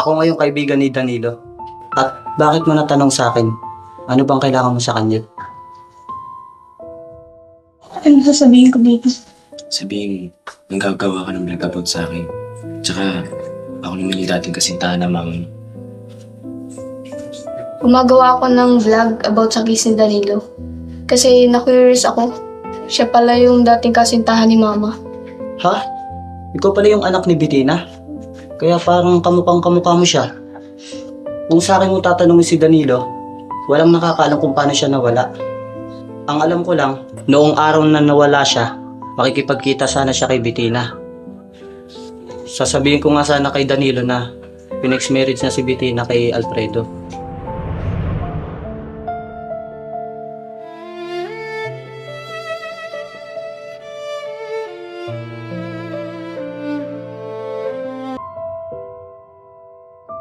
Ako ngayong kaibigan ni Danilo. At bakit mo natanong sa akin? Ano bang kailangan mo sa kanya? Ano sasabihin ko dito? Sabihin, nanggagawa ka ng vlog about sa akin. Tsaka, ako naman yung dating kasintahan na mama mo. Gumagawa ako ng vlog about sa case ni Danilo. Kasi na-curious ako. Siya pala yung dating kasintahan ni Mama. Ha? Ikaw pala yung anak ni Bettina? Kaya parang kamukha mo siya. Kung sa akin mo tatanungin si Danilo, walang nakakaalam kung paano siya nawala. Ang alam ko lang, noong araw na nawala siya, makikipagkita sana siya kay Bettina. Sasabihin ko nga sana kay Danilo na pinex-marriage na si Bettina kay Alfredo.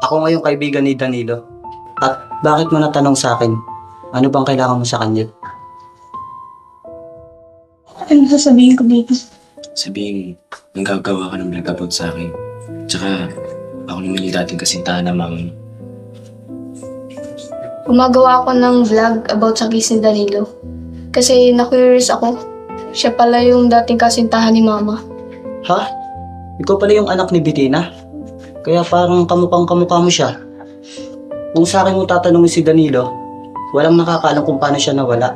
Ako ngayong kaibigan ni Danilo. At bakit mo natanong sa akin? Ano bang kailangan mo sa kanya? Ano sasabihin ko dito? Sabihin, nanggagawa ka ng vlog about sa akin. Tsaka, ako naman yung dating kasintahan na mama mo. Gumagawa ako ng vlog about sa case ni Danilo. Kasi na-curious ako. Siya pala yung dating kasintahan ni Mama. Ha? Ikaw pala yung anak ni Bettina? Kaya parang kamukha mo siya. Kung sa akin mo tatanungin si Danilo, walang nakakaalam kung paano siya nawala.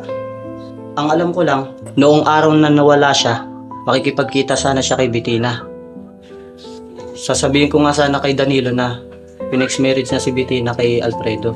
Ang alam ko lang, noong araw na nawala siya, makikipagkita sana siya kay Bettina. Sasabihin ko nga sana kay Danilo na pinex-marriage na si Bettina kay Alfredo.